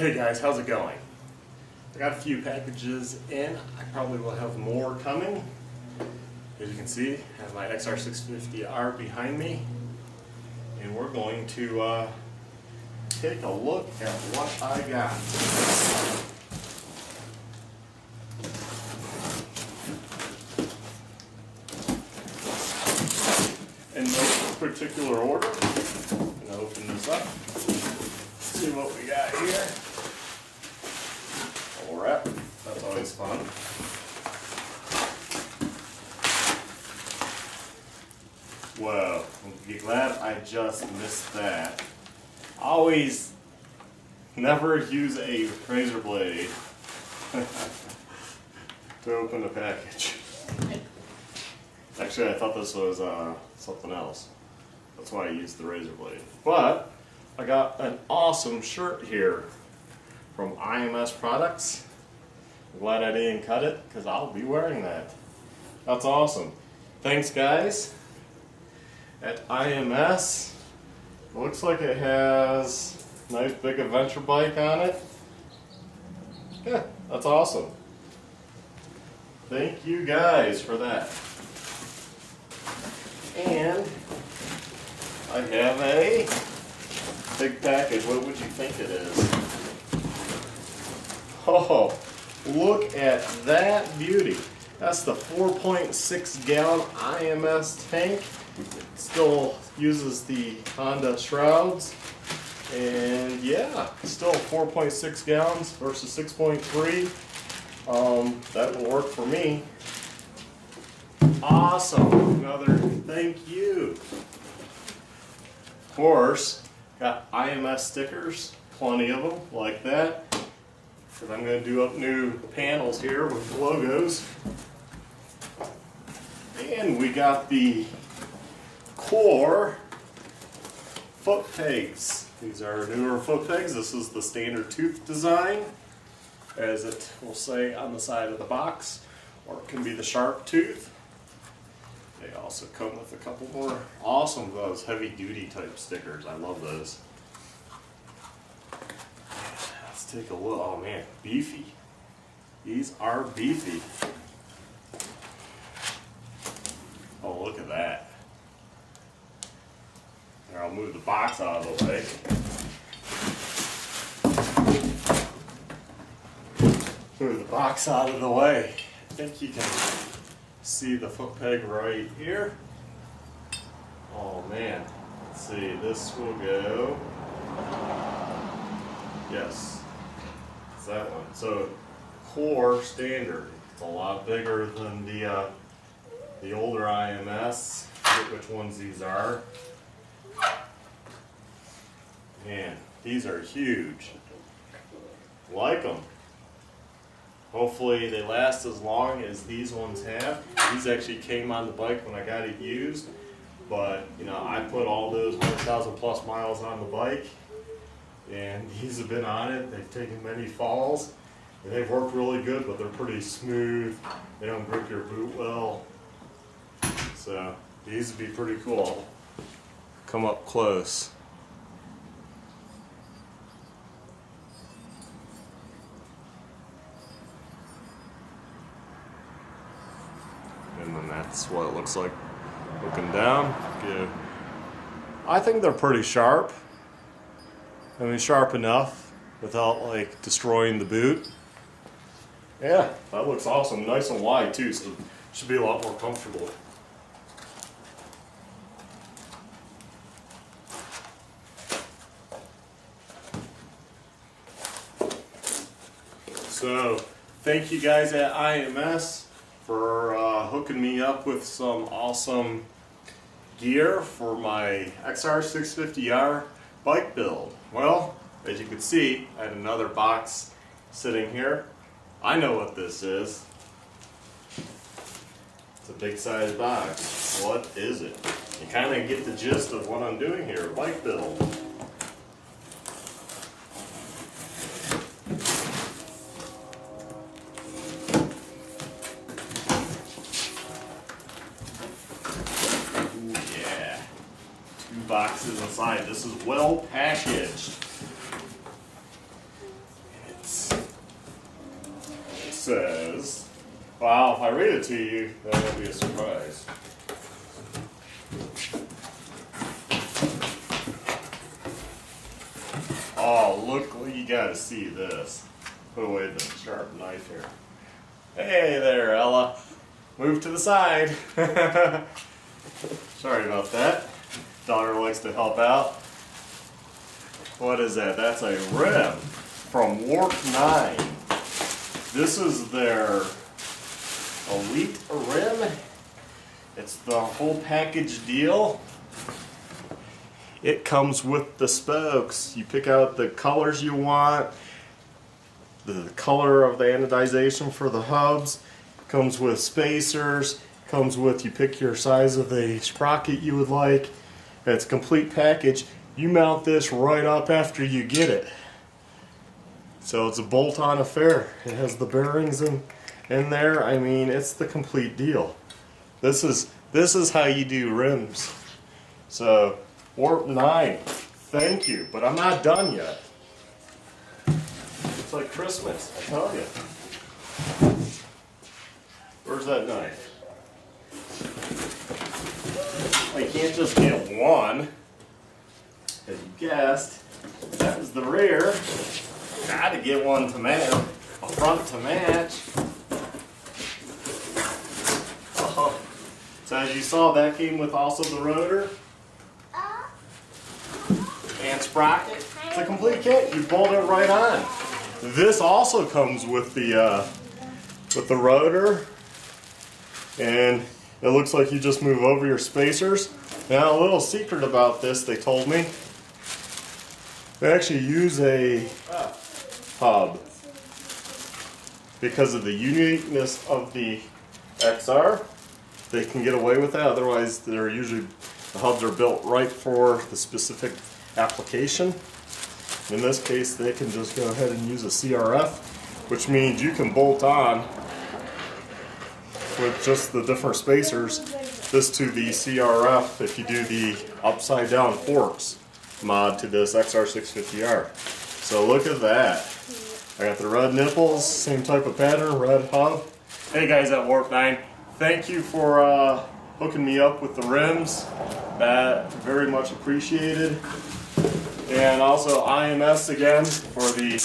Hey guys, how's it going? I got a few packages in. I probably will have more coming. As you can see, I have my XR650R behind me. And we're going to take a look at what I got. In no particular order, I'm going to open this up. See what we got here. Bubble wrap, that's always fun. Whoa, I'm glad I just missed that. Always never use a razor blade to open a package. Actually, I thought this was something else. That's why I used the razor blade. But I got an awesome shirt here from IMS Products. I'm glad I didn't cut it because I'll be wearing that. That's awesome. Thanks, guys. At IMS, it looks like it has a nice big adventure bike on it. Yeah, that's awesome. Thank you guys for that. And I have a big package. What would you think it is? Oh, look at that beauty. That's the 4.6 gallon IMS tank. It still uses the Honda shrouds. And yeah, still 4.6 gallons versus 6.3. That will work for me. Awesome. Another thank you. Of course, got IMS stickers, plenty of them like that. Because I'm going to do up new panels here with logos. And we got the core foot pegs. These are newer foot pegs. This is the standard tooth design, as it will say on the side of the box, or it can be the sharp tooth. They also come with a couple more awesome of those heavy duty type stickers. I love those. Let's take a look. Oh man, beefy. These are beefy. Oh, look at that. Here, I'll move the box out of the way. Move the box out of the way. I think you can see the foot peg right here. Oh man, let's see, this will go, yes, it's that one. So core standard, it's a lot bigger than the older IMS. I forget which ones these are. Man, these are huge. Like them. Hopefully they last as long as these ones have. These actually came on the bike when I got it used, but you know, I put all those 100,000 plus miles on the bike, and these have been on it. They've taken many falls, and they've worked really good, but they're pretty smooth. They don't grip your boot well. So these would be pretty cool. Come up close. And then that's what it looks like looking down. Yeah. I think they're pretty sharp. I mean, sharp enough without like destroying the boot. Yeah, that looks awesome. Nice and wide too, so it should be a lot more comfortable. So, thank you guys at IMS for hooking me up with some awesome gear for my XR650R bike build. Well, as you can see, I had another box sitting here. I know what this is. It's a big size box. What is it? You kind of get the gist of what I'm doing here, bike build. boxes inside. This is well packaged. says, well, if I read it to you, that will be a surprise. Oh, look, you gotta see this. Put away the sharp knife here. Hey there, Ella. Move to the side. Sorry about that. Daughter likes to help out. What is that? That's a rim from Warp 9. This is their Elite rim. It's the whole package deal. It comes with the spokes. You pick out the colors you want, the color of the anodization for the hubs. Comes with spacers. Comes with, you pick your size of the sprocket you would like. It's a complete package. You mount this right up after you get it. So it's a bolt-on affair. It has the bearings in there. I mean, it's the complete deal. This is how you do rims. So Warp 9, thank you, but I'm not done yet. It's like Christmas, I tell you. Where's that knife? I can't just get one. As you guessed, that was the rear. Got to get one to match, a front to match. Oh. So as you saw, that came with also the rotor and sprocket. It's a complete kit. You bolt it right on. This also comes with the rotor, and it looks like you just move over your spacers. Now, a little secret about this, they told me. They actually use a hub because of the uniqueness of the XR. They can get away with that. Otherwise, the hubs are built right for the specific application. In this case, they can just go ahead and use a CRF, which means you can bolt on with just the different spacers this to the CRF if you do the upside down forks mod to this XR650R. So look at that. I got the red nipples, same type of pattern, red hub. Hey guys at Warp 9, thank you for hooking me up with the rims. That very much appreciated. And also IMS again for the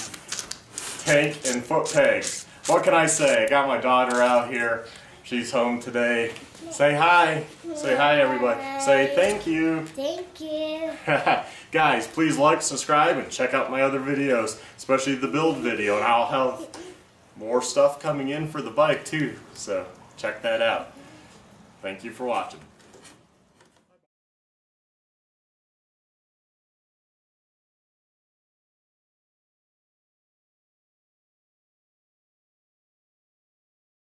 tank and foot pegs. What can I say? I got my daughter out here. She's home today. Say hi. Say hi, everybody. Say thank you. Thank you. Guys, please like, subscribe, and check out my other videos, especially the build video. And I'll have more stuff coming in for the bike too. So check that out. Thank you for watching.